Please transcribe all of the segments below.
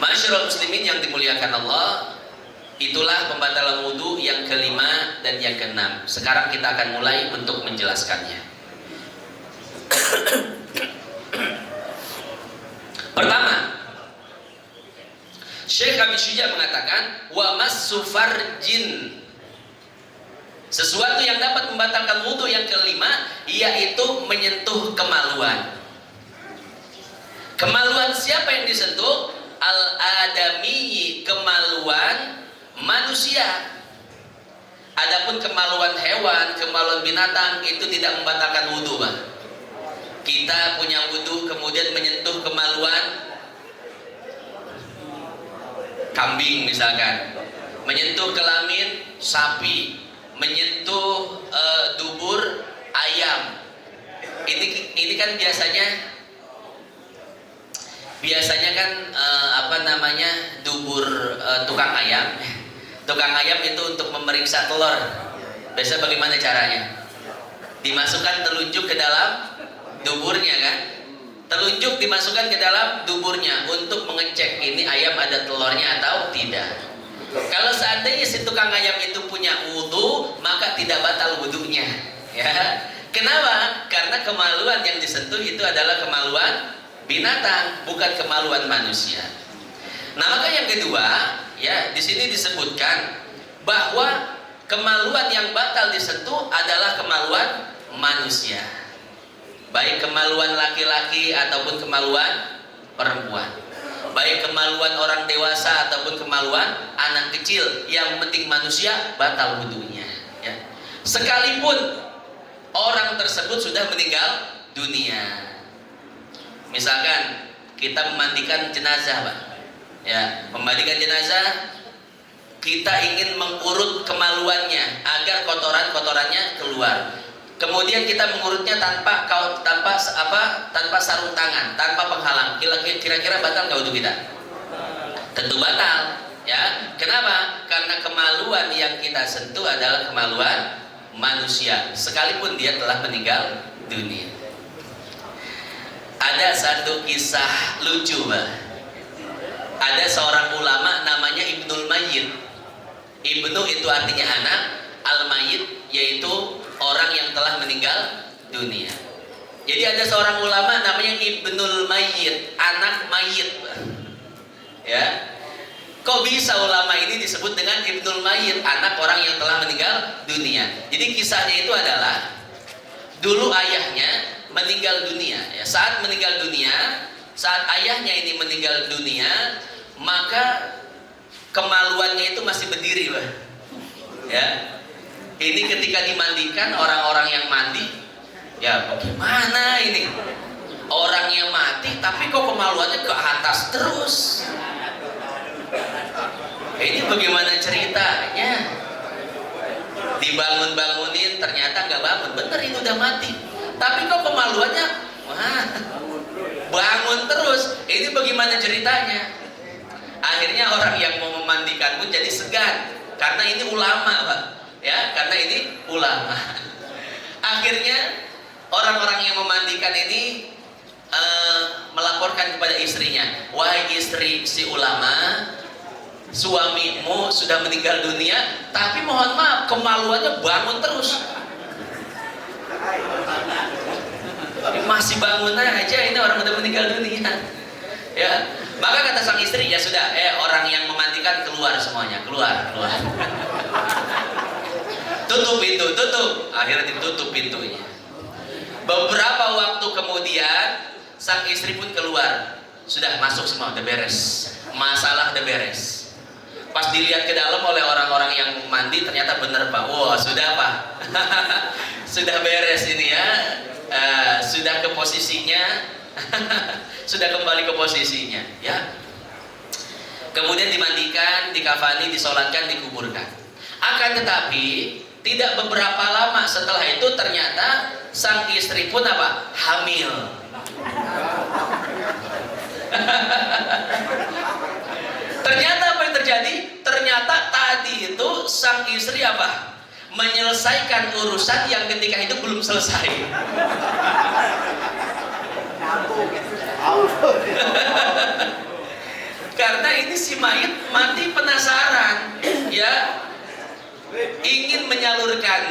Masyarul muslimin yang dimuliakan Allah, itulah pembatalan wudu yang kelima dan yang keenam. Sekarang kita akan mulai untuk menjelaskannya. Pertama, Syekh Abi Syuja mengatakan wa massu farjin, sesuatu yang dapat membatalkan wudu yang kelima yaitu menyentuh kemaluan. Kemaluan siapa yang disentuh? Al-adami, kemaluan manusia. Adapun kemaluan hewan, kemaluan binatang itu tidak membatalkan wudu, Pak. Kita punya wudu kemudian menyentuh kemaluan kambing misalkan, menyentuh kelamin sapi, menyentuh dubur ayam. Ini kan biasanya kan dubur tukang ayam. Tukang ayam itu untuk memeriksa telur. Biasa bagaimana caranya? Dimasukkan telunjuk ke dalam duburnya kan? Telunjuk dimasukkan ke dalam duburnya untuk mengecek ini ayam ada telurnya atau tidak. Kalau seandainya si tukang ayam itu punya wudu, maka tidak batal wudunya. Ya. Kenapa? Karena kemaluan yang disentuh itu adalah kemaluan binatang, bukan kemaluan manusia. Nah, maka yang kedua, ya, di sini disebutkan bahwa kemaluan yang batal disentuh adalah kemaluan manusia. Baik kemaluan laki-laki ataupun kemaluan perempuan. Baik kemaluan orang dewasa ataupun kemaluan anak kecil, yang penting manusia batal wudunya, ya. Sekalipun orang tersebut sudah meninggal dunia. Misalkan kita memandikan jenazah, Pak. Ya, memandikan jenazah, kita ingin mengurut kemaluannya agar kotoran-kotorannya keluar. Kemudian kita mengurutnya tanpa sarung tangan, tanpa penghalang. Kira-kira batal nggak wudu kita? Tentu batal, ya. Kenapa? Karena kemaluan yang kita sentuh adalah kemaluan manusia, sekalipun dia telah meninggal dunia. Ada satu kisah lucu, Pak. Ada seorang ulama namanya Ibnul Mayyit. Ibnu itu artinya anak, al-mayyit yaitu orang yang telah meninggal dunia. Jadi ada seorang ulama namanya Ibnul Mayyit, anak mayit. Ya. Kok bisa ulama ini disebut dengan Ibnul Mayyit, anak orang yang telah meninggal dunia? Jadi kisahnya itu adalah dulu ayahnya meninggal dunia, ya. Saat meninggal dunia, saat ayahnya ini meninggal dunia, maka kemaluannya itu masih berdiri, Pak. Ya. Ini ketika dimandikan, orang-orang yang mandi, ya bagaimana ini? Orang yang mati tapi kok kemaluannya ke atas terus. Ini bagaimana ceritanya? Dibangun-bangunin, ternyata nggak bangun. Bener, ini udah mati. Tapi kok kemaluannya bangun terus. Ini bagaimana ceritanya? Akhirnya orang yang mau memandikan pun jadi segan, karena ini ulama, Pak. Ya, karena ini ulama. Akhirnya orang-orang yang memandikan ini melaporkan kepada istrinya, wahai istri si ulama, suamimu sudah meninggal dunia, tapi mohon maaf kemaluannya bangun terus. Masih bangun aja, ini orang udah meninggal dunia. Ya, maka kata sang istri, ya sudah, orang yang memandikan keluar semuanya, keluar. Tutup pintu, tutup. Akhirnya ditutup pintunya. Beberapa waktu kemudian sang istri pun keluar. Sudah masuk semua, udah beres. Masalah udah beres. Pas dilihat ke dalam oleh orang-orang yang mandi, ternyata benar, Pak. Wah, sudah, Pak. Sudah beres ini ya. Sudah ke posisinya. Sudah kembali ke posisinya, ya. Kemudian dimandikan, dikafani, disolatkan, dikuburkan. Akan tetapi tidak beberapa lama setelah itu ternyata sang istri pun apa? Hamil. Ternyata apa yang terjadi? Ternyata tadi itu sang istri apa? Menyelesaikan urusan yang ketika itu belum selesai. Karena ini si mayit mati penasaran, ya, ingin menyalurkan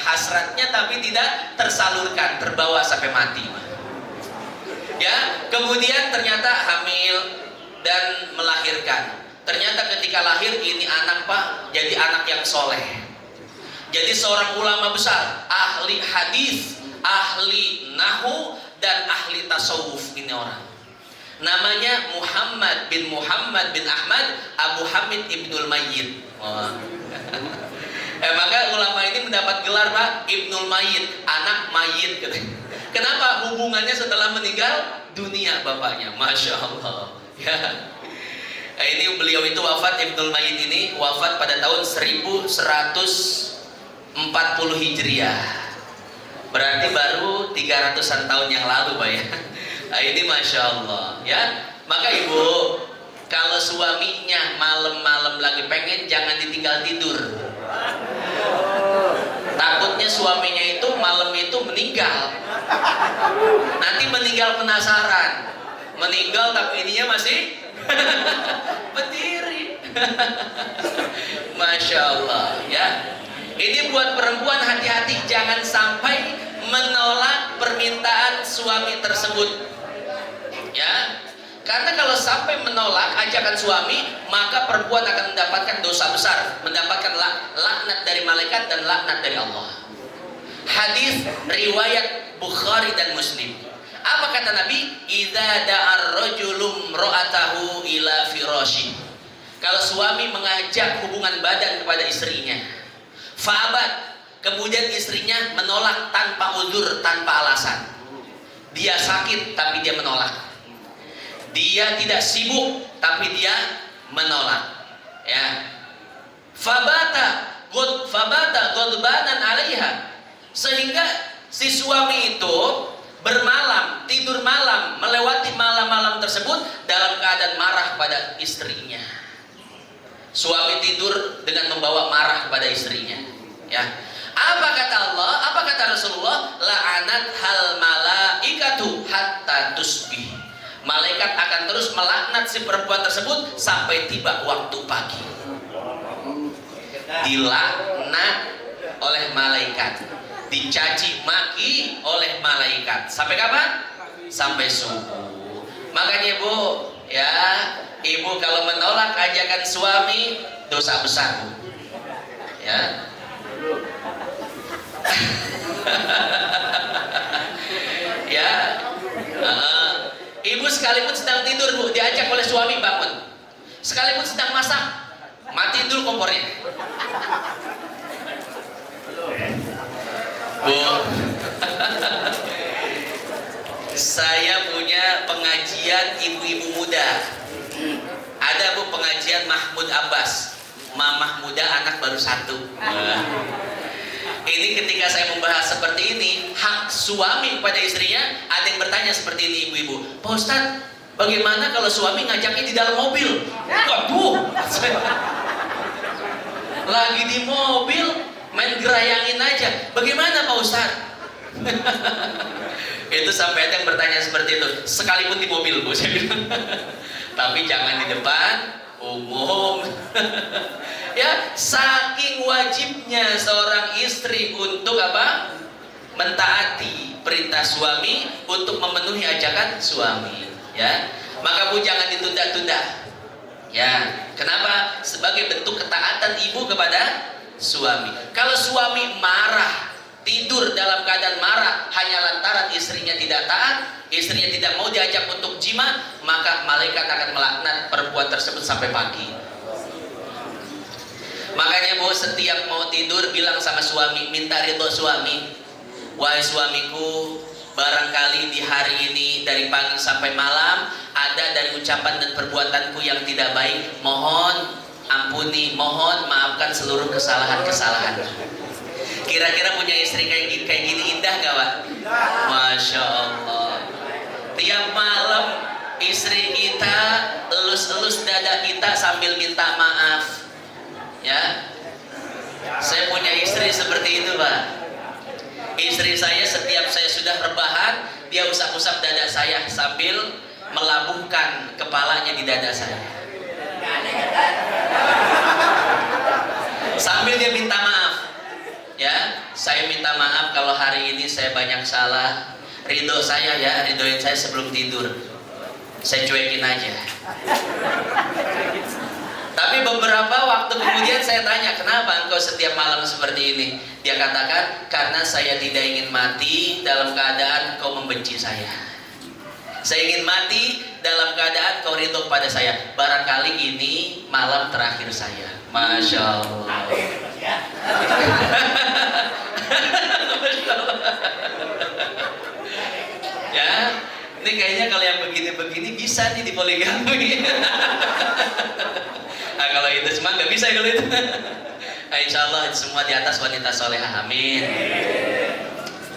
hasratnya tapi tidak tersalurkan, terbawa sampai mati. Ya, kemudian ternyata hamil dan melahirkan. Ternyata ketika lahir ini anak Pak jadi anak yang soleh. Jadi seorang ulama besar, ahli hadis, ahli nahu dan ahli tasawuf ini orang. Namanya Muhammad bin Ahmad Abu Hamid Ibnul Mayyit. Maka ulama ini mendapat gelar Pak Ibnul Mayyit, anak mayit. Kenapa? Hubungannya setelah meninggal dunia bapaknya. Masya Allah. Ya. Ini beliau itu wafat, Ibnul Mayyit ini wafat pada tahun 1140 Hijriah. Berarti baru 300-an tahun yang lalu Pak ya. Ini Masya Allah ya. Maka ibu, kalau suaminya malam-malam lagi pengen, jangan ditinggal tidur. Takutnya suaminya itu malam itu meninggal. Nanti meninggal penasaran. Meninggal tapi ininya masih berdiri. Masya Allah ya. Ini buat perempuan hati-hati, jangan sampai menolak permintaan suami tersebut. Ya, karena kalau sampai menolak ajakan suami, maka perempuan akan mendapatkan dosa besar, mendapatkan laknat dari malaikat dan laknat dari Allah. Hadis riwayat Bukhari dan Muslim. Apa kata Nabi? Idza da'ar rajulum ra'atahu ila firashi. Kalau suami mengajak hubungan badan kepada istrinya, fa'abat, kemudian istrinya menolak tanpa udzur, tanpa alasan. Dia sakit tapi dia menolak. Dia tidak sibuk tapi dia menolak. Ya. Fabata ghadbanan 'alaiha. Sehingga si suami itu bermalam, tidur malam, melewati malam-malam tersebut dalam keadaan marah pada istrinya. Suami tidur dengan membawa marah kepada istrinya. Ya. Apa kata Allah? Apa kata Rasulullah? La'anat hal malaikatu hatta tusbih. Malaikat akan terus melaknat si perempuan tersebut sampai tiba waktu pagi. Dilaknat oleh malaikat, dicaci maki oleh malaikat. Sampai kapan? Sampai subuh. Makanya ibu, ya, ibu kalau menolak ajakan suami dosa besar, Bu. Ya. Ya. Ibu sekalipun sedang tidur Bu, diajak oleh suami bangun. Sekalipun sedang masak, matiin dulu kompornya. Bu, saya punya pengajian ibu-ibu muda. Ada Bu pengajian Mahmud Abbas, mamah muda anak baru satu. Ini ketika saya membahas seperti ini, hak suami kepada istrinya, ada yang bertanya seperti ini ibu-ibu, Pak Ustadz, bagaimana kalau suami ngajaknya di dalam mobil? Waduh, lagi di mobil main gerayangin aja, bagaimana Pak Ustadz? Itu sampai ada yang bertanya seperti itu, sekalipun di mobil Bu, saya bilang. Tapi jangan di depan umum. Ya, saking wajibnya seorang istri untuk apa? Mentaati perintah suami, untuk memenuhi ajakan suami. Ya, maka Bu jangan ditunda-tunda. Ya, kenapa? Sebagai bentuk ketaatan ibu kepada suami. Kalau suami marah, tidur dalam keadaan marah hanya lantaran istrinya tidak taat, istrinya tidak mau diajak untuk jima, maka malaikat akan melaknat perempuan tersebut sampai pagi. Makanya Bu, setiap mau tidur bilang sama suami, minta ridho suami. Wahai suamiku, barangkali di hari ini dari pagi sampai malam ada dari ucapan dan perbuatanku yang tidak baik, mohon ampuni, mohon maafkan seluruh kesalahan-kesalahan. Kira-kira punya istri kayak gini indah gak Pak? Masya Allah. Tiap malam istri kita elus-elus dada kita sambil minta maaf. Ya, saya punya istri seperti itu Pak. Istri saya setiap saya sudah rebahan, dia usap-usap dada saya sambil melabuhkan kepalanya di dada saya. Sambil dia minta maaf. Ya, saya minta maaf kalau hari ini saya banyak salah. Ridho saya ya, ridhoin saya sebelum tidur. Saya cuekin aja. Tapi beberapa waktu kemudian saya tanya, kenapa engkau setiap malam seperti ini? Dia katakan, karena saya tidak ingin mati dalam keadaan engkau membenci saya. Saya ingin mati dalam keadaan kau ridho pada saya. Barangkali ini malam terakhir saya. Masya Allah. Ya, ini kayaknya kalau yang begini-begini bisa nih di poligami. Nah, kalau itu semua nggak bisa kalau itu. Nah, insya Allah semua di atas wanita soleha, amin.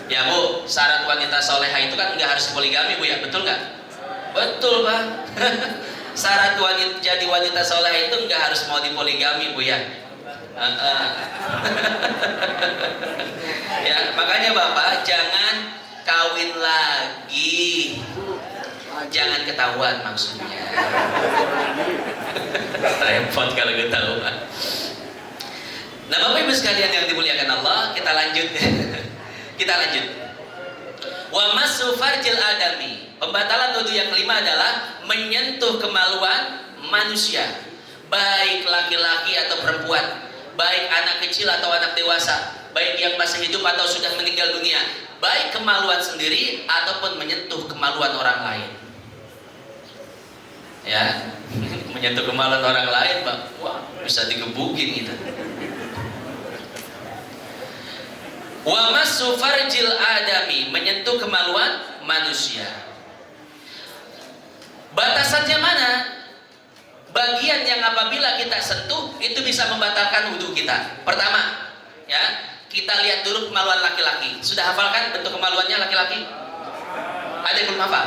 Ya Bu, syarat wanita soleha itu kan nggak harus poligami Bu ya, betul nggak? Betul Pak. Syarat wanita jadi wanita soleha itu nggak harus mau dipoligami Bu ya. Ya, makanya Bapak jangan kawin lagi, jangan ketahuan maksudnya. Repot kalau ketahuan. Nah Bapak Ibu sekalian yang dimuliakan Allah, kita lanjut. Kita lanjut. Wa masu farjil adami. Pembatalan wudu yang kelima adalah menyentuh kemaluan manusia, baik laki-laki atau perempuan, baik anak kecil atau anak dewasa, baik yang masih hidup atau sudah meninggal dunia, baik kemaluan sendiri ataupun menyentuh kemaluan orang lain. Ya, menyentuh kemaluan orang lain, Pak, wah bisa digebukin gitu. Wa masu farjil adami, menyentuh kemaluan manusia. Batasannya mana? Bagian yang apabila kita sentuh itu bisa membatalkan wudhu kita. Pertama, ya, kita lihat dulu kemaluan laki-laki. Sudah hafal kan bentuk kemaluannya laki-laki? Ada yang belum hafal?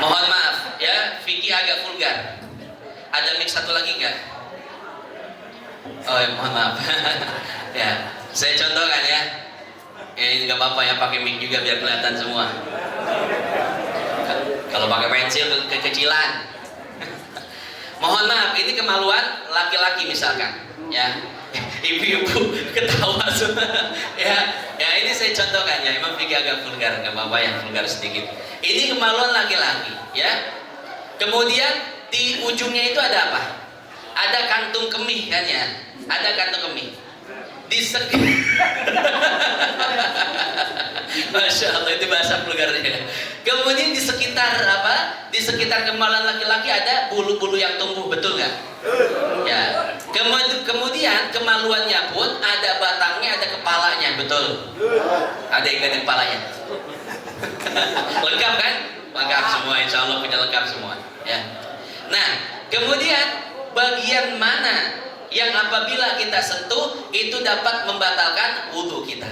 Mohon maaf, ya, Vicky agak vulgar. Ada mic satu lagi enggak? Oh, ya, mohon maaf. Ya, saya contohkan ya. Ini nggak apa-apa ya, pakai mic juga biar kelihatan semua. Kalau pakai pensil kekecilan. Mohon maaf, ini kemaluan laki-laki misalkan, ya. Ibu-ibu ketawa semua. Ya, ini saya contohkan ya. Emang Vicky agak vulgar, nggak apa-apa ya, vulgar sedikit. Ini kemaluan laki-laki, ya. Kemudian di ujungnya itu ada apa? Ada kantung kemih kan ya? Ada kantung kemih. Di Masya Allah, itu bahasa vulgarnya. Kemudian di sekitar apa? Di sekitar kemaluan laki-laki ada bulu-bulu yang tumbuh, betul nggak? Ya. Kemudian kemaluannya pun ada batangnya, ada kepalanya, betul? Ada yang ada kepalanya. Lengkap kan? Lengkap semua, insya Allah punya lengkap semua. Ya. Nah, kemudian bagian mana yang apabila kita sentuh itu dapat membatalkan wudhu kita?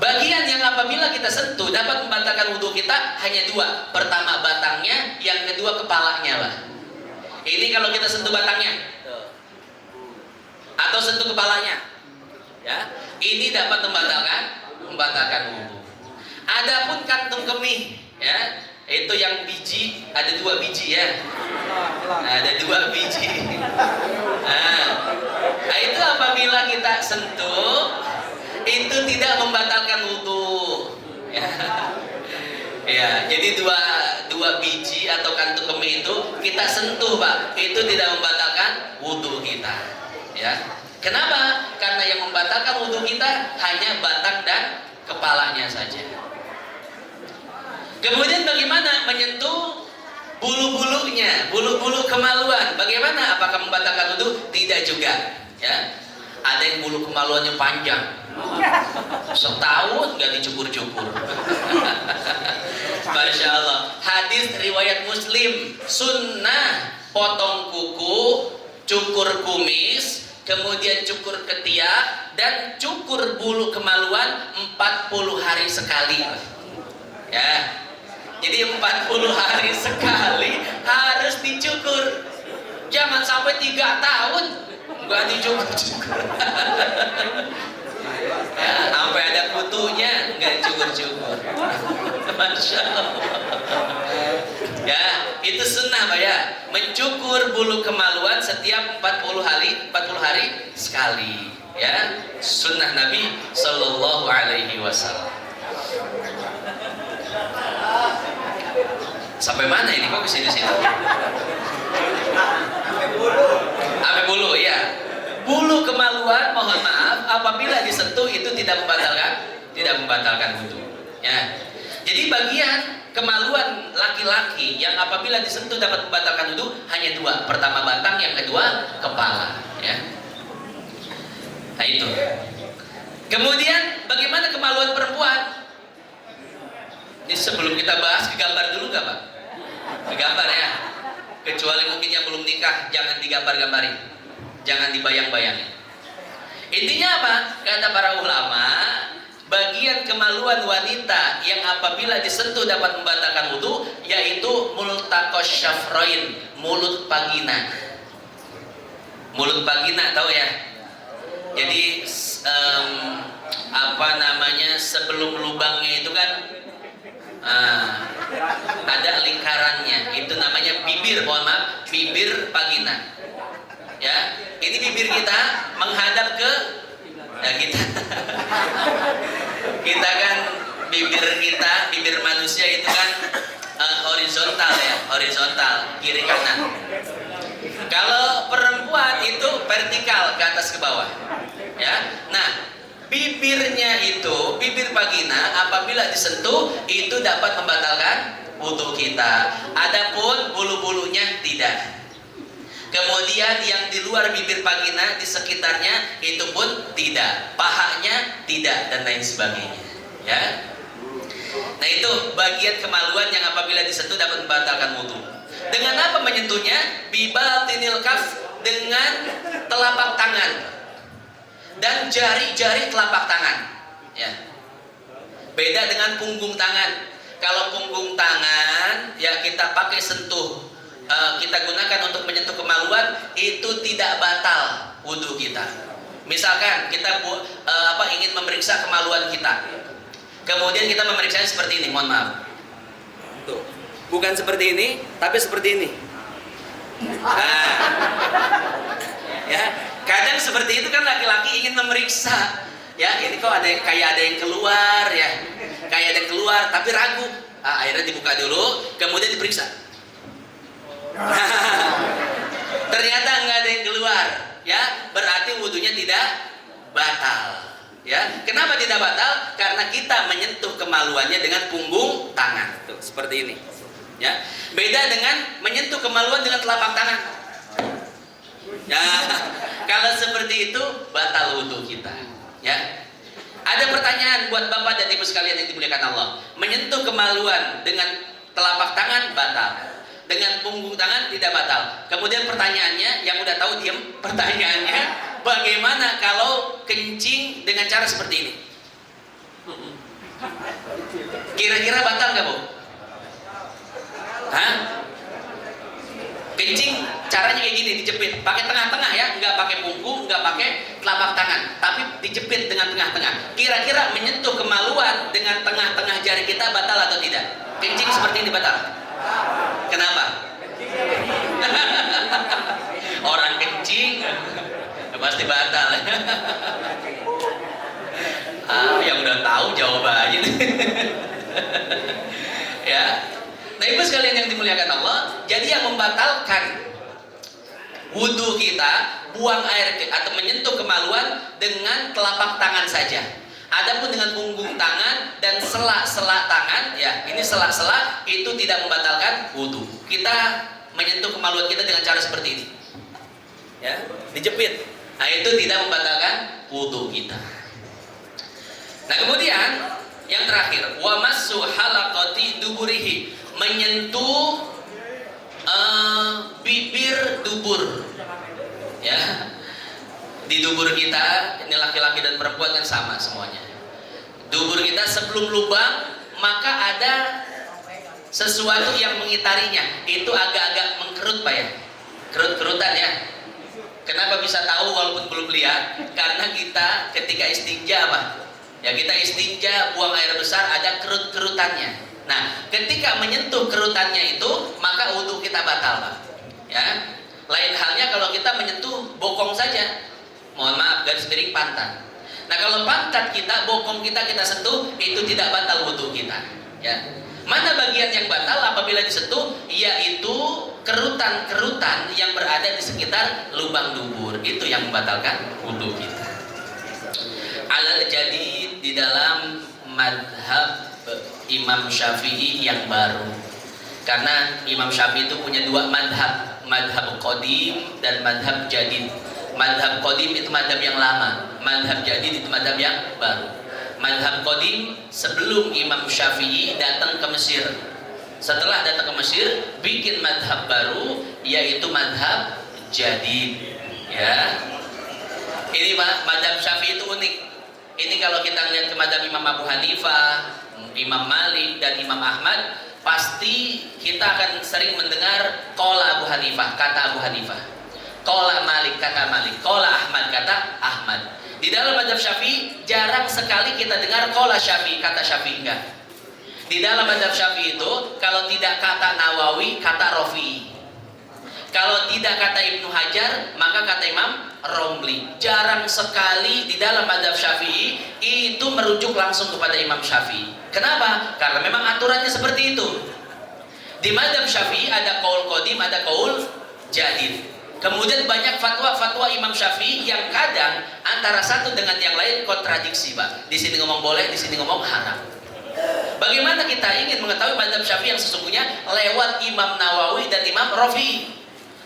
Bagian yang apabila kita sentuh dapat membatalkan wudhu kita hanya dua. Pertama batangnya, yang kedua kepalanya lah. Ini kalau kita sentuh batangnya atau sentuh kepalanya, ya, ini dapat membatalkan wudhu. Adapun kantung kemih, ya, itu yang biji, ada dua biji ya. Ada dua biji. Nah, itu apabila kita sentuh itu tidak membatalkan wudhu. Ya. Ya, jadi dua biji atau kantung kemih itu kita sentuh, Pak. Itu tidak membatalkan wudhu kita. Ya. Kenapa? Karena yang membatalkan wudhu kita hanya batang dan kepalanya saja. Kemudian bagaimana menyentuh bulu-bulunya, bulu-bulu kemaluan? Bagaimana? Apakah membatalkan wudhu? Tidak juga. Ya, ada yang bulu kemaluannya panjang, setahun nggak dicukur-cukur. Masya Allah. Hadis riwayat Muslim, sunnah potong kuku, cukur kumis, kemudian cukur ketiak dan cukur bulu kemaluan 40 hari sekali. Ya. Jadi 40 hari sekali harus dicukur. Jangan sampai 3 tahun nggak dicukur-cukur. Ya, sampai ada kutunya nggak cukur-cukur. Masya Allah. Ya, itu sunnah Pak ya. Mencukur bulu kemaluan setiap 40 hari sekali. Ya, sunnah Nabi Sallallahu Alaihi Wasallam. Sampai mana ini kok kesini-sini? Sampai bulu ya. Bulu kemaluan mohon maaf apabila disentuh itu tidak membatalkan wudu. Ya. Jadi bagian kemaluan laki-laki yang apabila disentuh dapat membatalkan wudu hanya dua. Pertama batang, yang kedua kepala. Ya. Nah itu. Kemudian bagaimana kemaluan perempuan? Ini sebelum kita bahas ke gambar dulu nggak Pak? Ke gambar ya. Kecuali mungkin yang belum nikah jangan digambar-gambarin, jangan dibayang-bayangin. Intinya apa? Kata para ulama, bagian kemaluan wanita yang apabila disentuh dapat membatalkan wudu yaitu multaqos syafrain, mulut vagina. Mulut vagina tahu ya? Jadi apa namanya, sebelum lubangnya itu kan ada lingkarannya, itu namanya bibir, mohon maaf, bibir vagina. Ya, ini bibir kita menghadap ke kita kan bibir manusia itu kan horizontal ya, horizontal kiri kanan. Kalau perempuan itu vertikal ke atas ke bawah. Ya, nah bibirnya itu, bibir vagina apabila disentuh itu dapat membatalkan wudu kita. Adapun bulu-bulunya tidak. Kemudian yang di luar bibir vagina di sekitarnya itu pun tidak, pahanya tidak dan lain sebagainya. Ya. Nah itu bagian kemaluan yang apabila disentuh dapat membatalkan wudu. Dengan apa menyentuhnya? Bibatinil kaf, dengan telapak tangan dan jari-jari telapak tangan. Ya. Beda dengan punggung tangan. Kalau punggung tangan ya kita pakai sentuh, kita gunakan untuk menyentuh kemaluan, itu tidak batal wudu kita. Misalkan kita ingin memeriksa kemaluan kita, kemudian kita memeriksanya seperti ini, mohon maaf. Tuh. Bukan seperti ini, tapi seperti ini. Nah, ya, kadang seperti itu kan laki-laki ingin memeriksa. Ya, ini kok kayak ada yang keluar ya, kayak ada yang keluar, tapi ragu. Akhirnya dibuka dulu, kemudian diperiksa. Ternyata nggak ada yang keluar, ya, berarti wudunya tidak batal. Ya, kenapa tidak batal? Karena kita menyentuh kemaluannya dengan punggung tangan, tuh seperti ini. Ya, beda dengan menyentuh kemaluan dengan telapak tangan. Ya, kalau seperti itu batal wudu kita. Ya, ada pertanyaan buat bapak dan ibu sekalian yang dimuliakan Allah. Menyentuh kemaluan dengan telapak tangan batal, dengan punggung tangan tidak batal. Kemudian pertanyaannya, yang udah tahu diam. Pertanyaannya, bagaimana kalau kencing dengan cara seperti ini? Kira-kira batal nggak Bu? Hah? Kencing caranya kayak gini, dijepit, pakai tengah-tengah ya, nggak pakai punggung, nggak pakai telapak tangan, tapi dijepit dengan tengah-tengah. Kira-kira menyentuh kemaluan dengan tengah-tengah jari kita batal atau tidak? Kencing seperti ini batal? Kenapa? Orang kencing pasti batal. Yang udah tahu jawabannya. Ya. Nah ibu sekalian yang dimuliakan Allah, jadi yang membatalkan wudu kita, buang air atau menyentuh kemaluan dengan telapak tangan saja. Adapun dengan punggung tangan dan sela-sela tangan, ya ini sela-sela itu tidak membatalkan wudu. Kita menyentuh kemaluan kita dengan cara seperti ini, ya, dijepit. Nah itu tidak membatalkan wudu kita. Nah kemudian yang terakhir, wa massu halaqati duburihi, menyentuh bibir dubur, ya, di dubur kita ini laki-laki dan perempuan kan sama semuanya. Dubur kita sebelum lubang maka ada sesuatu yang mengitarinya, itu agak-agak mengkerut Pak ya, kerut-kerutan ya. Kenapa bisa tahu walaupun belum lihat? Karena kita ketika istinja apa? Ya, kita istinja, buang air besar, ada kerut-kerutannya. Nah, ketika menyentuh kerutannya itu, maka wudhu kita batal, Pak. Ya. Lain halnya kalau kita menyentuh bokong saja. Mohon maaf, garis miring pantat. Nah, kalau pantat kita, bokong kita sentuh, itu tidak batal wudhu kita. Ya. Mana bagian yang batal apabila disentuh? Yaitu kerutan-kerutan yang berada di sekitar lubang dubur. Itu yang membatalkan wudhu kita. Alal jadid di dalam madhab Imam Syafi'i yang baru. Karena Imam Syafi'i itu punya dua madhab, madhab qadim dan madhab jadid. Madhab qadim itu madhab yang lama, madhab jadid itu madhab yang baru. Madhab qadim sebelum Imam Syafi'i datang ke Mesir. Setelah datang ke Mesir, bikin madhab baru, yaitu madhab jadid. Ya, ini madhab Syafi'i itu unik. Ini kalau kita lihat ke madhab Imam Abu Hanifah, Imam Malik dan Imam Ahmad, pasti kita akan sering mendengar qala Abu Hanifah, kata Abu Hanifah, qala Malik, kata Malik, qala Ahmad, kata Ahmad. Di dalam madhab Syafi'i jarang sekali kita dengar qala Syafi'i, kata Syafi'i, enggak. Di dalam madhab Syafi'i itu kalau tidak kata Nawawi, kata Rafi'i. Kalau tidak kata Ibnu Hajar, maka kata Imam Romli. Jarang sekali di dalam madhab Syafi'i itu merujuk langsung kepada Imam Syafi'i. Kenapa? Karena memang aturannya seperti itu. Di madhab Syafi'i ada qaul qadim, ada qaul jadid. Kemudian banyak fatwa-fatwa Imam Syafi'i yang kadang antara satu dengan yang lain kontradiksi, Pak. Di sini ngomong boleh, di sini ngomong haram. Bagaimana kita ingin mengetahui madhab Syafi'i yang sesungguhnya? Lewat Imam Nawawi dan Imam Rafi'i.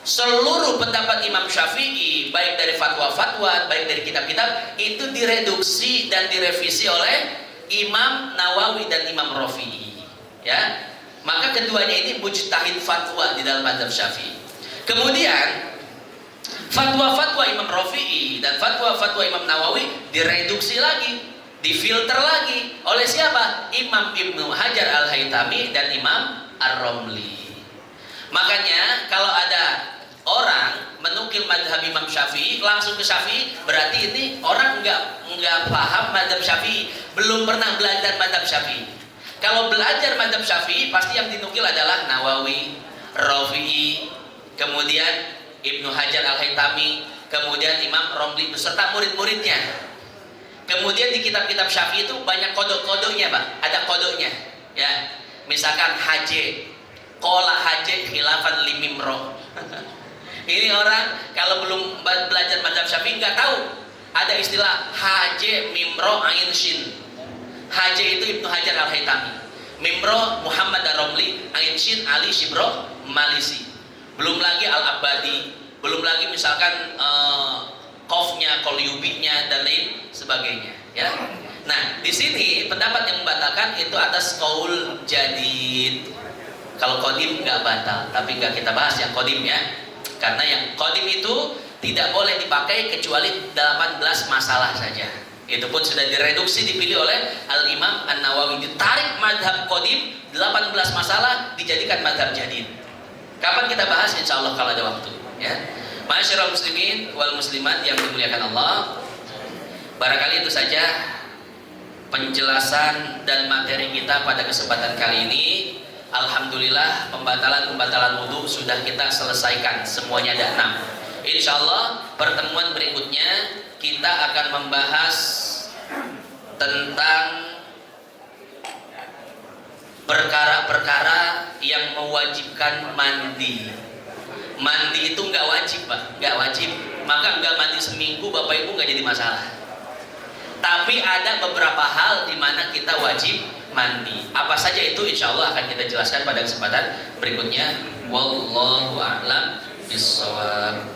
Seluruh pendapat Imam Syafi'i, baik dari fatwa-fatwa, baik dari kitab-kitab, itu direduksi dan direvisi oleh Imam Nawawi dan Imam Rafi'i. Ya, maka keduanya ini mujtahid fatwa di dalam madhab Syafi'i. Kemudian fatwa-fatwa Imam Rafi'i dan fatwa-fatwa Imam Nawawi direduksi lagi, difilter lagi oleh siapa? Imam Ibnu Hajar Al-Haytami dan Imam Ar-Romli. Makanya kalau ada orang menukil madhab Imam Syafi'i langsung ke Syafi'i, berarti ini orang nggak paham madhab Syafi'i, belum pernah belajar madhab Syafi'i. Kalau belajar madhab Syafi'i, pasti yang dinukil adalah Nawawi, Rafi'i, kemudian Ibnu Hajar Al-Haytami, kemudian Imam Romli beserta murid-muridnya. Kemudian di kitab-kitab Syafi'i itu banyak kodok-kodoknya, Pak. Ada kodoknya, ya. Misalkan haje, qala haje khilafan limimro. Ini orang kalau belum belajar mazhab Syafi'i nggak tahu ada istilah haje mimro ain shin. Haje itu Ibnu Hajar Al-Haytami, mimro Muhammad Ar-Romli, ain shin Ali Shibro Malisi. Belum lagi Al-Abadi, belum lagi misalkan qafnya, qalyubinya dan lain sebagainya, ya. Nah, di sini pendapat yang membatalkan itu atas qaul jadid. Kalau qadim nggak batal, tapi nggak kita bahas yang qadim, ya. Karena yang qadim itu tidak boleh dipakai kecuali 18 masalah saja. Itu pun sudah direduksi, dipilih oleh Al-Imam An-Nawawi. Ditarik madhab qadim 18 masalah, dijadikan madhab jadid. Kapan kita bahas? Insya Allah kalau ada waktu, ya. Ma'asyiral muslimin wal muslimat yang dimuliakan Allah, barangkali itu saja penjelasan dan materi kita pada kesempatan kali ini. Alhamdulillah pembatalan wudu sudah kita selesaikan, semuanya ada 6. Insya Allah pertemuan berikutnya kita akan membahas tentang perkara-perkara yang mewajibkan mandi. Mandi itu nggak wajib, Pak, nggak wajib. Maka nggak mandi seminggu Bapak Ibu nggak jadi masalah. Tapi ada beberapa hal di mana kita wajib mandi. Apa saja itu insya Allah akan kita jelaskan pada kesempatan berikutnya. Wallahu a'lam bishawab.